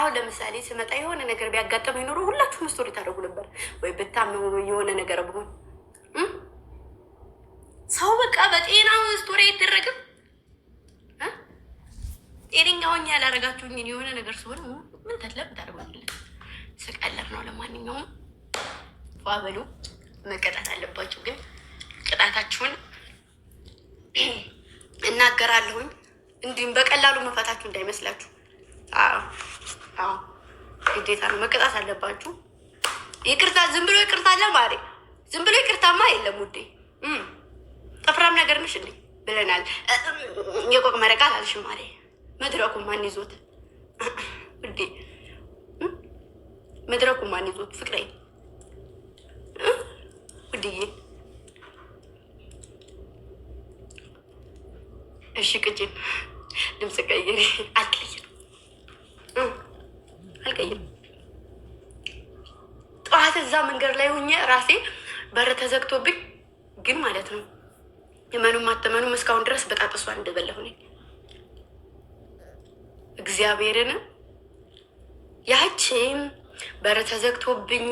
አሁን ለምሳሌ ስመጣ የሆነ ነገር ቢያጋጠመኝ ኖሮ ሁላችሁም ስቶሪ ታደርጉ ነበር ወይ ብታምኑ የሆነ ነገር ብሆን ሰው በቃ በጤናው ስቶሪ አይደረግም። ጤነኛውን ያላረጋችሁኝ የሆነ ነገር ሲሆን ምን ተለብ ታደርጉልኝ? ስቀለር ነው። ለማንኛውም ዋበሉ መቀጣት አለባችሁ፣ ግን ቅጣታችሁን እናገራለሁኝ። እንዲሁም በቀላሉ መፈታችሁ እንዳይመስላችሁ። አዎ ግዴታ ነው፣ መቀጣት አለባችሁ። ይቅርታ ዝም ብሎ ይቅርታ አለ ማሬ፣ ዝም ብሎ ይቅርታማ የለም ውዴ። ጠፍራም ነገር ነሽ እንዴ ብለናል። የቆቅ መረቃት አልሽ ማሬ። መድረኩ ማን ይዞት ውዴ? መድረኩ ማን ይዞት? ፍቅሬ ውድዬ። እሺ ቅጭን ድምፅ ቀይሪ። አልቀይርም። ጠዋት እዛ መንገድ ላይ ሆኜ ራሴ በር ተዘግቶብኝ ግን ማለት ነው የመኑም አተመኑም እስካሁን ድረስ በጣጥሷ እንደበላሁ ነኝ። እግዚአብሔርን ያቺም በር ተዘግቶብኝ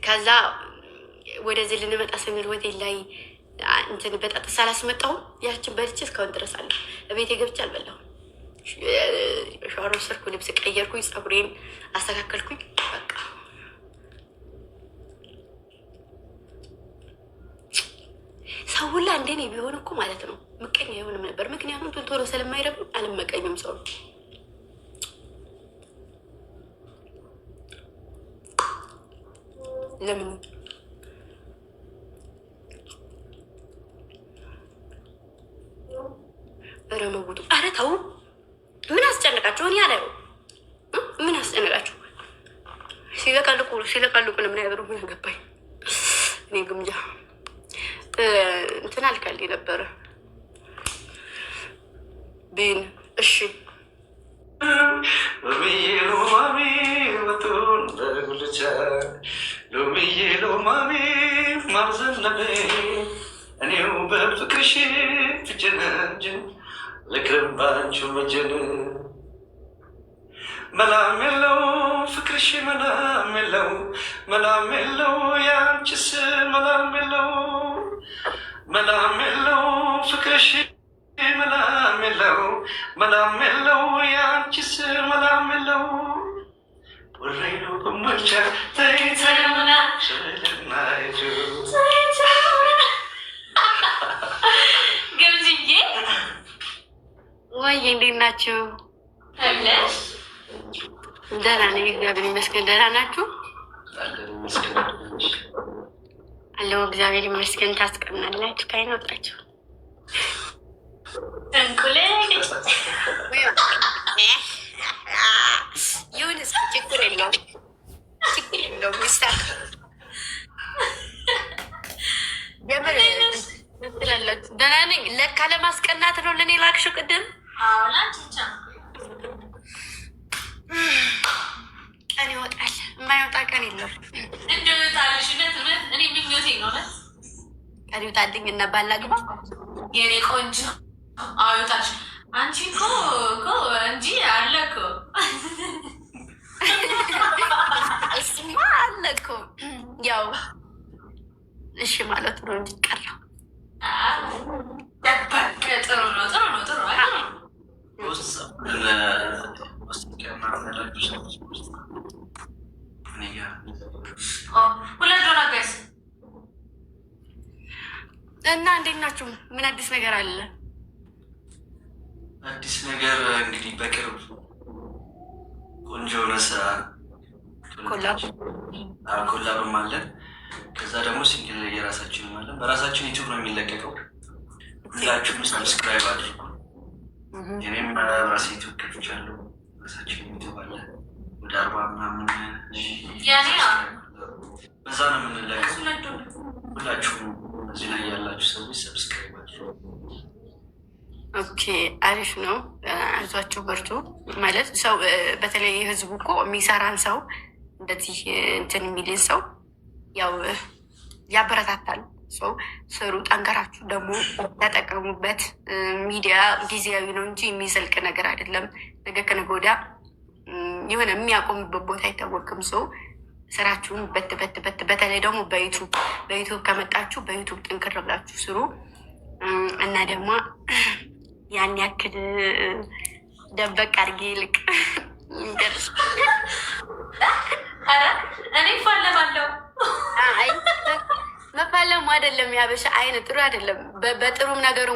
ከዛ ወደዚህ ልንመጣ ስንል ሆቴል ላይ እንትን በጣጥስ አላስመጣሁም። ያችን በልቼ እስካሁን ድረስ አለ። ቤቴ ገብቼ አልበላሁም። ሻወር ወሰድኩ፣ ልብስ ቀየርኩኝ፣ ፀጉሬን አስተካከልኩኝ። በቃ ሰው ሁላ እንደኔ ቢሆን እኮ ማለት ነው ምቀኛ አይሆንም ነበር። ምክንያቱም ቶሎ ስለማይረብ አልመቀኝም ሰው ለምን ረመውጡ? አረ ተው፣ ምን አስጨነቃችሁ? እኔ አላየው። ምን አስጨነቃችሁ? ሲለቃልቁ ለምን ያበሩ? ምን ገባኝ እኔ ግምጃ እንትን አልካልኝ ነበረ ቢን። እሺ ሎማሚ ማርዘነበ እኔው በፍቅርሽ ፍጭነጅን ልክርም ባንቹ መጀን መላም የለው ፍቅርሽ መላም የለው መላም የለው ያንቺስ መላም የለው መላም የለው ፍቅርሽ መላም የለው መላም የለው ያንቺስ መላም የለው ወሬሉ በሞቻ ተይተምና ሸለናይቱ ግብዝዬ ወይ እንዴት ናችሁ? ደህና ነኝ እግዚአብሔር ይመስገን። ደህና ናችሁ? አለው እግዚአብሔር ይመስገን። ታስቀናላችሁ። ካይን ወጣችሁ እንቁሌ ይሁን ሰው ችግር የለውም፣ ችግር የለውም። ይሳቅ የምር ትላላችሁ። ደህና ነኝ። ለካ ለማስቀናት ነው ለእኔ ላክሽው ቅድም። ቀን ይወጣል፣ የማይወጣ ቀን የለም። እኔ ምኞቴ ነው። ቀን ይወጣልኝ እና ባላግባ የኔ ቆንጆ ይወጣልሽ። አንቺ እኮ እንጂ አለ እኮ እሱማ አለ እኮ ያው እሺ ማለት ነው እንዲቀረው። ጥሩ ነው፣ ጥሩ ነው፣ ጥሩ ሁለት ዶላ ጋይስ። እና እንዴት ናችሁ? ምን አዲስ ነገር አለ? አዲስ ነገር እንግዲህ በቅርብ ቆንጆ የሆነ ስራ ኮላብም አለን። ከዛ ደግሞ ሲንግል የራሳችንም አለን። በራሳችን ዩቱብ ነው የሚለቀቀው። ሁላችሁም ሰብስክራይብ አድርጉ። እኔም ራሴ ዩቱብ ከፍቻለሁ። ራሳችን ዩቱብ አለ። ወደ 40 ምናምን በዛ ነው የምንለቀው። ሁላችሁም እዚህ ላይ ያላችሁ ሰዎች ሰብስክራይብ አድርጉ። ኦኬ አሪፍ ነው። አይዟችሁ በርቱ። ማለት ሰው በተለይ ህዝቡ እኮ የሚሰራን ሰው እንደዚህ እንትን የሚልን ሰው ያው ያበረታታል። ሰው ስሩ፣ ጠንከራችሁ ደግሞ ተጠቀሙበት። ሚዲያ ጊዜያዊ ነው እንጂ የሚዘልቅ ነገር አይደለም። ነገ ከነገ ወዲያ የሆነ የሚያቆምበት ቦታ አይታወቅም። ሰው ስራችሁን በተለይ ደግሞ በዩቱብ ከመጣችሁ በዩቱብ ጥንክር ብላችሁ ስሩ እና ደግሞ ያን ያክል ደበቅ አድርጌ ይልቅ እኔ ፋለማለሁ። መፋለሙ አይደለም ያበሻ አይነት ጥሩ አይደለም። በጥሩም ነገር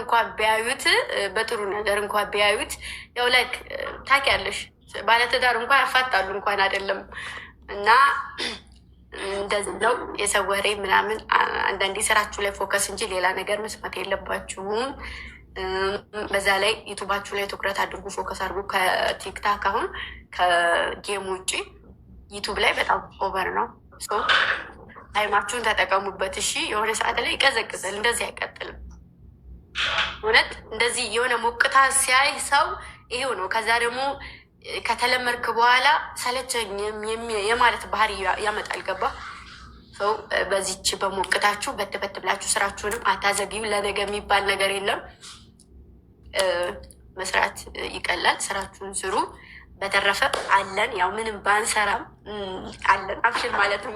እንኳን ቢያዩት ያው ላይክ ታውቂያለሽ፣ ባለትዳር እንኳን ያፋጣሉ እንኳን አይደለም እና እንደዚህ ነው የሰው ወሬ ምናምን። አንዳንዴ ስራችሁ ላይ ፎከስ እንጂ ሌላ ነገር መስማት የለባችሁም። በዛ ላይ ዩቱባችሁ ላይ ትኩረት አድርጉ፣ ፎከስ አድርጉ። ከቲክታክ አሁን ከጌም ውጭ ዩቱብ ላይ በጣም ኦቨር ነው። ታይማችሁን ተጠቀሙበት። እሺ የሆነ ሰዓት ላይ ይቀዘቅዛል፣ እንደዚህ አይቀጥልም። እውነት እንደዚህ የሆነ ሞቅታ ሲያይ ሰው ይሄው ነው። ከዛ ደግሞ ከተለመድክ በኋላ ሰለቸኝም የማለት ባህሪ ያመጣል። ገባ ሰው በዚች በሞቅታችሁ በት ብላችሁ ስራችሁንም አታዘግዩ። ለነገ የሚባል ነገር የለም። መስራት ይቀላል። ስራችሁን ስሩ። በተረፈ አለን፣ ያው ምንም ባንሰራም አለን። አብሽን ማለትም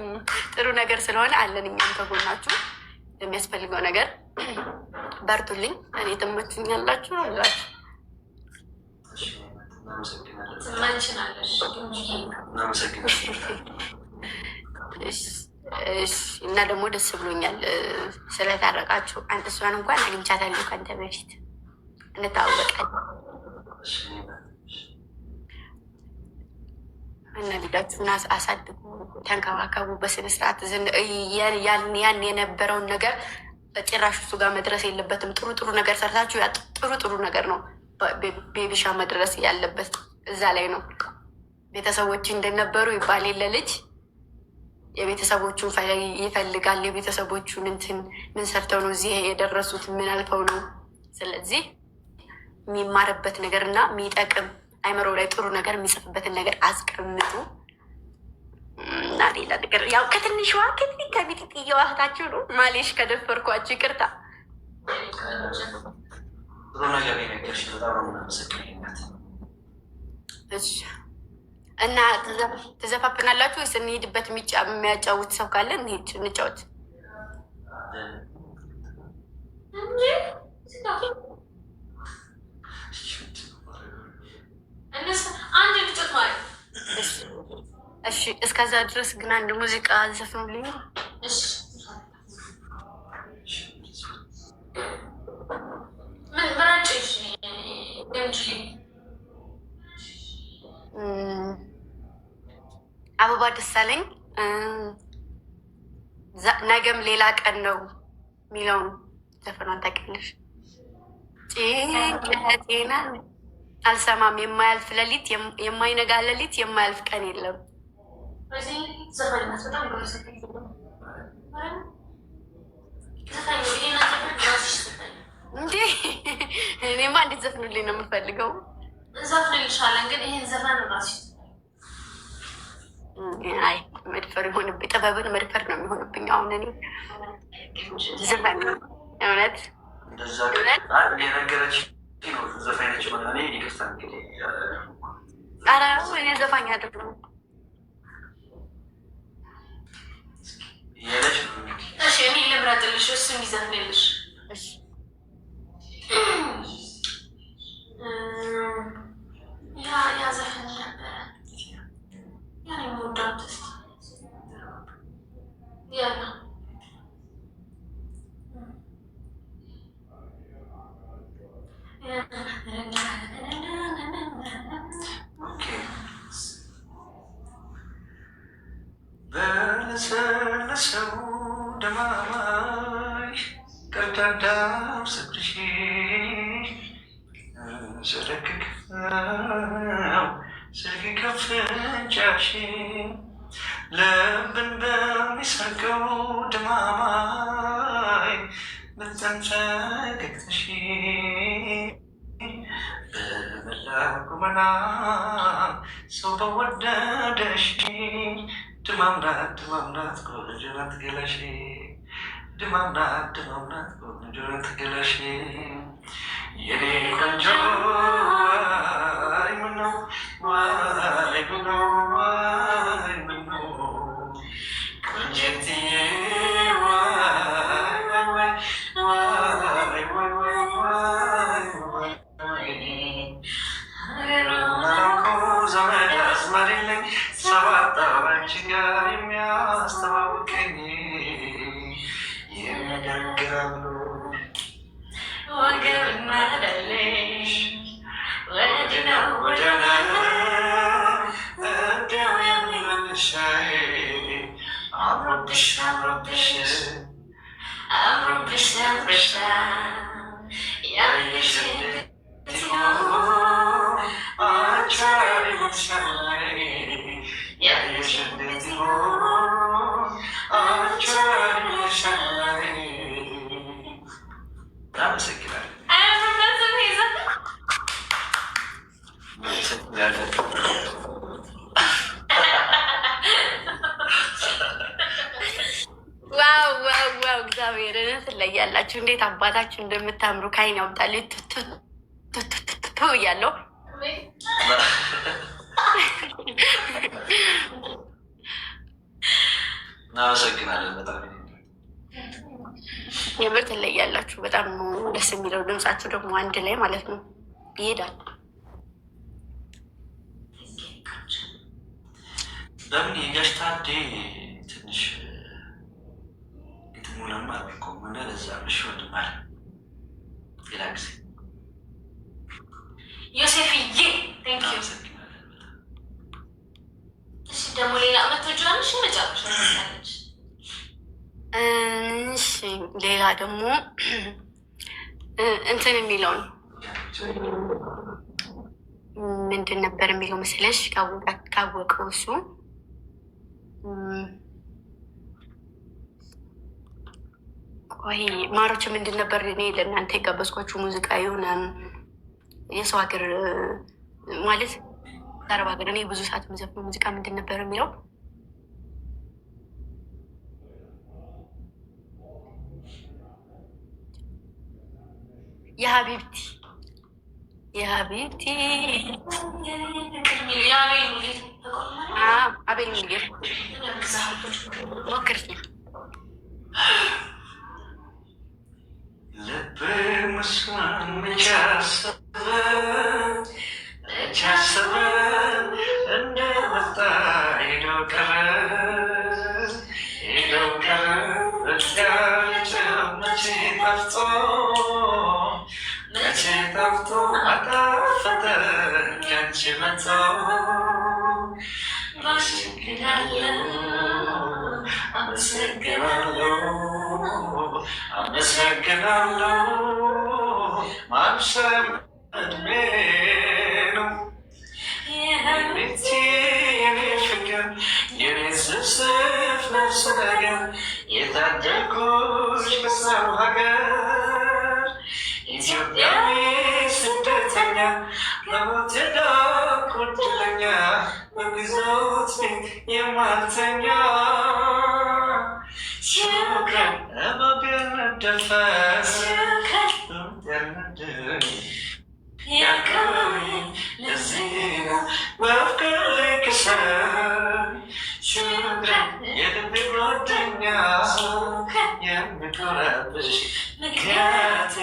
ጥሩ ነገር ስለሆነ አለን። እኛም ከጎናችሁ የሚያስፈልገው ነገር በርቱልኝ። እኔ ትመችኛላችሁ አላችሁ። እና ደግሞ ደስ ብሎኛል ስለታረቃችሁ። እሷን እንኳን አግኝቻታለሁ ከአንተ በፊት እንታወቃለን። እና ልጃችሁን አሳድጉ፣ ተንከባከቡ በስነስርዓት። ያን የነበረውን ነገር ጭራሽ እሱ ጋር መድረስ የለበትም። ጥሩ ነገር ሰርታችሁ ጥሩ ነገር ነው ቤቢሻ መድረስ ያለበት እዛ ላይ ነው። ቤተሰቦች እንደነበሩ ይባል የለ ልጅ የቤተሰቦቹን ይፈልጋል። የቤተሰቦቹን እንትን ምን ሰርተው ነው እዚህ የደረሱት? ምን አልፈው ነው? ስለዚህ የሚማርበት ነገር እና የሚጠቅም አይምሮ ላይ ጥሩ ነገር የሚጽፍበትን ነገር አስቀምጡ እና ሌላ ነገር ያው ከትንሿ ከቤት እየዋህታችሁ ነው። ማሌሽ ከደፈርኳችሁ ይቅርታ። ጥሩ ነገር ነገርሽ በጣም ነው የምናመሰግንበት። እና ትዘፋፍናላችሁ ወይስ እንሄድበት? የሚያጫውት ሰው ካለ እንሄድ እንጫወት። አንድ ልጮት ማለት እሺ። እስከዛ ድረስ ግን አንድ ሙዚቃ ዘፍኑልኝ። አበባ ደሳለኝ ነገም ሌላ ቀን ነው የሚለውን ዘፈኗን ታውቂያለሽ? ጭንቀቴና አልሰማም የማያልፍ ሌሊት የማይነጋ ሌሊት የማያልፍ ቀን የለም። እንዴ እኔማ እንዴት ዘፍኑልኝ ነው የምፈልገው። ዘፍንልሻለን ግን ይሄን ዘፈን ራሱ አይ መድፈር የሆንብኝ ጥበብን መድፈር ነው የሚሆንብኝ። አሁን እኔ ዘፈን እውነት የነገረች ዘፋኞች እኔ ይቅርታ እንግዲህ ኧረ እኔ ዘፋኝ አይደለሁም። እሺ እኔ ልምረጥልሽ እሱ እንዲዘፍንልሽ። ያ ዘፈን ነበረ ያኔ የምወዳው ተስፋ ያለ በለሰለሰው ደማማይ ቀዳዳው ሰብርሽ ስለክከው ስልክከፍንጫሽ ልብን በሚሰርቀው ደማማይ ምንተን ፈገግተሽ በመላ ቁመና ሰው በወደደሽ ድማምናት ቆንጆ ናት ገላሽ ድማምና ድማምና ቆንጆ ትግለሽ የኔ ቆንጆ ዋይ ምነው ዋይ ምነው ዋይ ምነው ቆንጆትዬ ዋይ ዋይ ዋይ ዋይ ዋይ ዋይ ዘመድ አዝማድ የለኝ ሰው አጣሁ አንቺ ጋር የሚያስተዋውቀኝ የሚያደርግራሉ ወገብና ደሌሽ ወድና ወደና እንዲያው የሚመልሻይ አምሮብሽ አምሮብሽ አምሮብሽ አምሮብሽ ያየሽ እግዚአብሔርን ትለያላችሁ። እንዴት አባታችሁ እንደምታምሩ ከአይን ያውጣል እያለው እናመሰግናለን። በጣም የምር ትለያላችሁ። በጣም ደስ የሚለው ድምጻችሁ ደግሞ አንድ ላይ ማለት ነው ይሄዳል። በምን የጋሽ ታዴ ትንሽ ግጥሙንም አልኩም እና ለዛ ምሽ ወድማል ሌላ ጊዜ ዮሴፍዬ ቴንኪዩ። እሺ ደግሞ ሌላ መቶጃንሽ መጨረሻ ሳለች እሺ ሌላ ደግሞ እንትን የሚለውን ምንድን ነበር የሚለው መስለሽ ካወቀው እሱ ቆይ ማሮች ምንድን ነበር እኔ ለእናንተ የጋበዝኳችሁ ሙዚቃ የሆነ የሰው ሀገር ማለት አረብ ሀገር እኔ ብዙ ሰዓት የምዘፍነው ሙዚቃ ምንድን ነበር የሚለው የሀቢብቲ አቤል ሙሉጌታ ሞክር ልብ መስሎን መቻሰበ እንደመጣ ሄደው ቀረ እጋቸው መቼ ጠፍቶ አጣፈጠ ያንቺ መቶ አመሰግናለሁ ማምሰል እድሜ ነው ቤቴ የኔ ፍቅር የኔ ስብስብ ነፍስ ነገር የታደልኩሽ በሰው ሀገር ኢትዮጵያዊ ስደተኛ ለሞት ዳርኩ እድለኛ በግዞት ቤት የማልተኛ ሹክራን እባቤን ደፈስ ያቀረበ ለዚህ ነው በፍቅር ልክሰር ሹክራን የልብ ጓደኛ የምኮራብሽ ምክንያት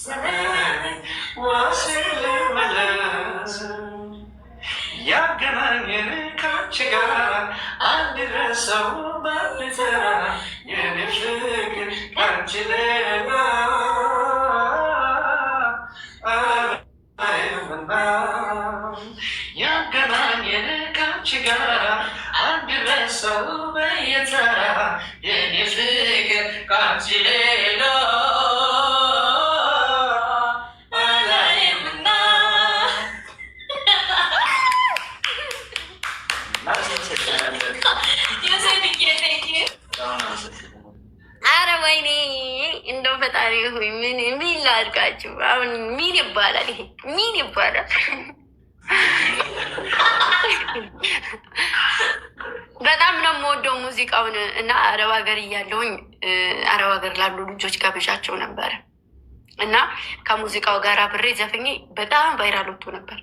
ዘመን ዋሴ ልመለስ ያገናኘን ካንቺ ጋር አንድ ረሰው ባልተራ የኔ ፍቅር ካንቺ ሌላ አረምና ያገናኘን ካንቺ ጋር አንድ ረሰው በየተራ የኔ ፍቅር ካንቺ ሌላ አረ ወይኔ እንደው ፈጣሪ ሆይ ምን ላድርጋችሁ? አሁን ምን ይባላል? ይሄ ምን ይባላል? በጣም ነው የምወደው ሙዚቃውን እና አረብ ሀገር እያለሁኝ አረብ ሀገር ላሉ ልጆች ጋብዣቸው ነበረ እና ከሙዚቃው ጋር አብሬ ዘፍኜ በጣም ቫይራል ወጥቶ ነበር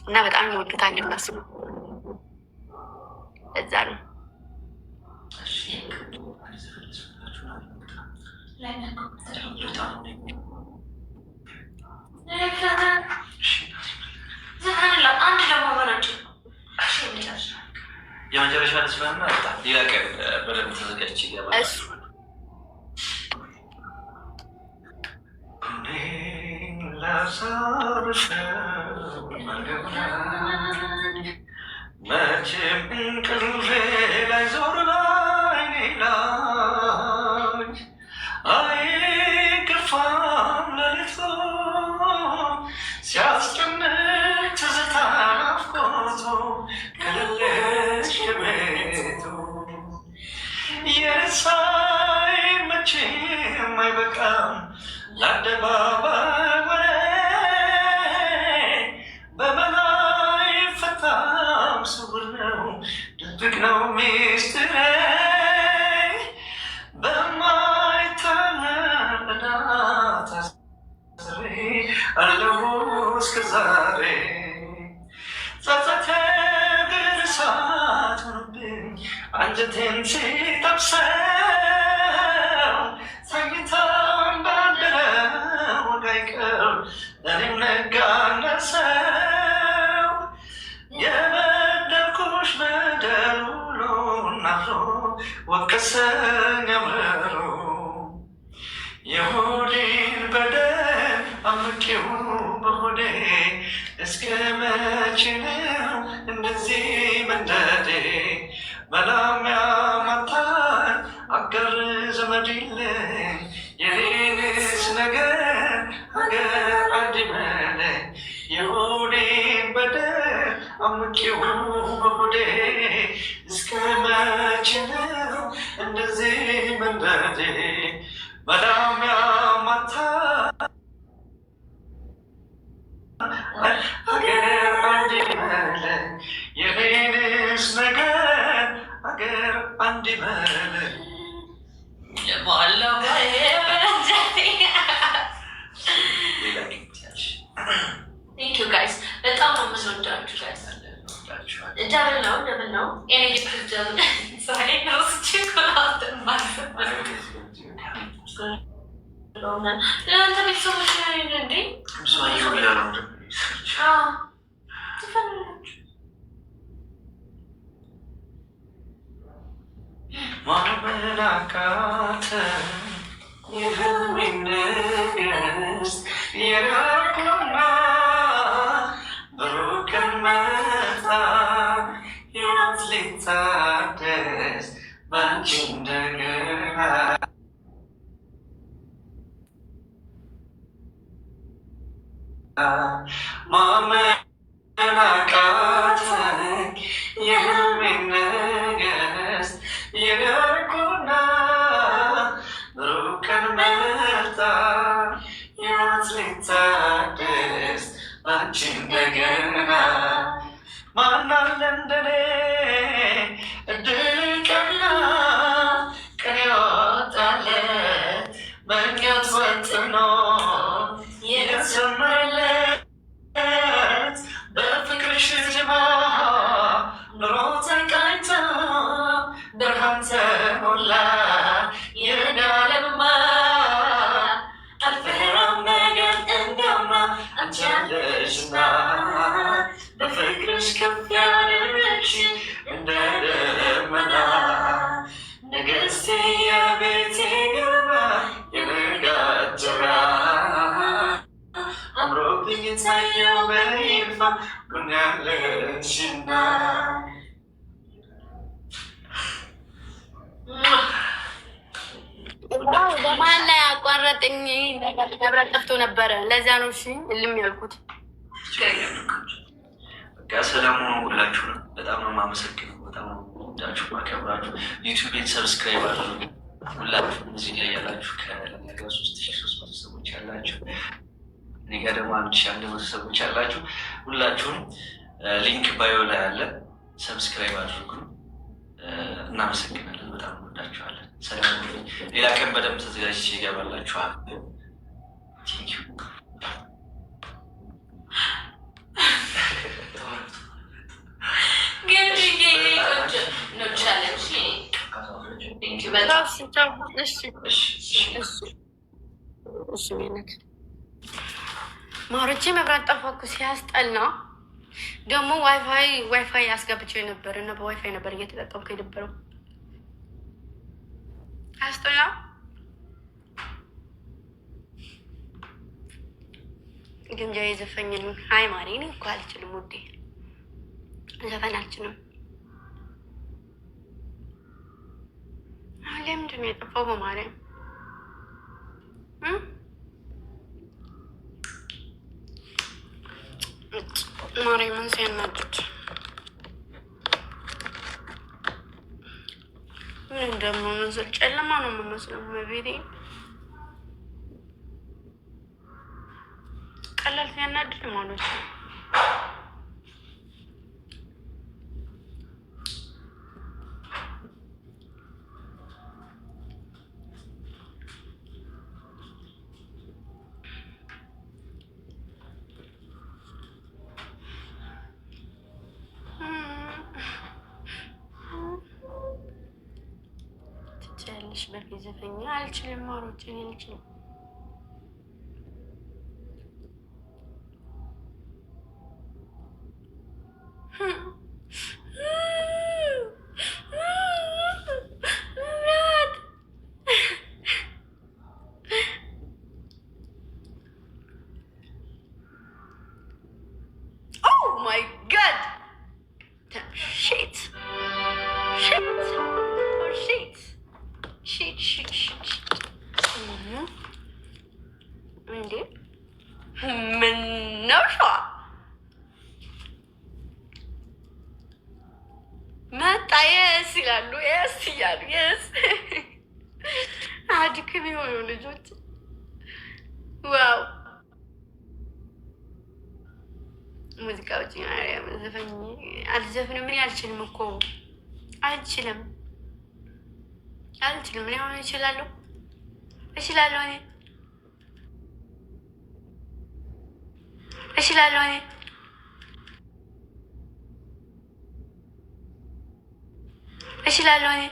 እና በጣም ይወዱታል እነሱ። እዛ ነው የመጨረሻ ልስፈና ሌላ ቀን በደንብ ተዘጋጅቼ ይገባል። መቼም እንቅልፌ ላይ ዞር ላይ አይከፋም ሌሊቱ ሲያስጨንቅ ትዝታ ናፍቆቱ ከሌለች ከቤቱ የረሳኝ መቼም አይበቃም ለአደባባይ ወሬ በመላይ ፈታም ስውር ነው ድብቅ ነው ሚስጥሬ በማይታመን ታስሬ አለሁ እስከ ዛሬ ጸጸቴ ግን እሳት ሆኖብኝ አንጀቴን ሲጠብሰው ተኝታ እንዳደረ ወግ አይቀር እኔም ነጋ ነሰው የበደልኩሽ በደል ውሎ ናፍሮ ወቀሰኝ አምርሮ የሆዴን በደል አምቄው በሆዴ እስከ መቼ ነው እንደዚህ መንደዴ መላም ያማታኝ አጋር ዘመድ የለኝ የኔንስ ነገር ሀገር አንድ በለኝ የሆዴን በደል አምቄው በሆዴ እስከ መቼ ነው እንደዚህ መንደዴ መላም ያማታኝ ሀገር አንድ በለኝ የኔንስ ነገር ሀገር አንድ በለኝ በጣም ነው የምንወዳችሁ ጋይስ። ደብል ነው ለአንተ ቤተሰቦች እንዴ ማመን አቃተኝ የህልሜን ንግስት የራቀውና ብሩህ ቀን መጣ ሕይወት ሊታደስ ባንቺ እንደገና ማመን አቃተኝ የህልሜን ንግስት የራቀውና ብሩህ ቀን መጣ ሕይወት ሊታደስ ባንቺ እንደገና ማን አለ እንደኔ እድል ቀና ቀን ያወጣለት ምኞት ወጥኖ የሰመረለት በፍቅርሽ ዜማ ኑሮ ተቃኝቶ ብርሃን ተሞላ የኔ ዓለምማ አልፈራም ነገር እንዳምና አንቺ አለሽና በፍቅርሽ ከፍ ያደረግሽ እንደ ደመና ንግስቴ የቤቴ ግርማ የንጋት ጮራ አምሮብኝ ታየው በይፋ ጎን ያለሽና በማን ላይ አቋረጥኝ? መብራት ጠፍቶ ነበረ። ለዚያ ነው እሺ እልም ያልኩት። በቃ ሰላሙን ሁላችሁ ነው። በጣም ነው የማመሰግነው። በጣም ነው ወዳችሁ ማከብራችሁ። ዩቲዩብን ሰብስክራይብ አድርጉ። ሁላችሁም እዚህ ላይ ያላችሁ ከነገ 3300 ሰዎች ያላችሁ እኔ ጋር ደግሞ 1100 ሰዎች ያላችሁ ሁላችሁም ሊንክ ባዮ ላይ አለ። ሰብስክራይብ አድርጉን። እናመሰግናለን። በጣም እንወዳችኋለን። ሰላም። ሌላ ቀን በደንብ ተዘጋጅቼ ይገባላችኋል። ማሮቼ መብራት ጠፋ እኮ ሲያስጠላ። ደግሞ ዋይፋይ ያስገብቸው የነበረ እና በዋይፋይ ነበር እየተጠቀምኩ የነበረው። አያስጠላ። ግምጃ የዘፈኝን ሀይ ማሪ እኔ እኮ አልችልም ውዴ፣ ዘፈን አልችልም። ለምንድን ነው የጠፋው? በማርያም ማርያምን ሲያናድድ ምን እንደምመስል ጨለማ ነው የምመስለው። መቤቴ ቀላል ሲያናድድ ማለት ነው። ትችያለሽ በፊት ዘፈኛ አልችልም። ማሮችን አልችልም። My God! Shit! Shit! Oh shit! Shit! Shit! Shit! እንዴ ምን ነው ሸዋ መጣ? የስ ይላሉ። የስ እያሉ የስ አድክም የሆኑ ልጆች ዋው! ሙዚቃዎች ማርያም ዘፈኝ አልዘፍንም። ምን አልችልም እኮ አልችልም። ምን አሁን እችላለሁ እኔ እችላለሁ እኔ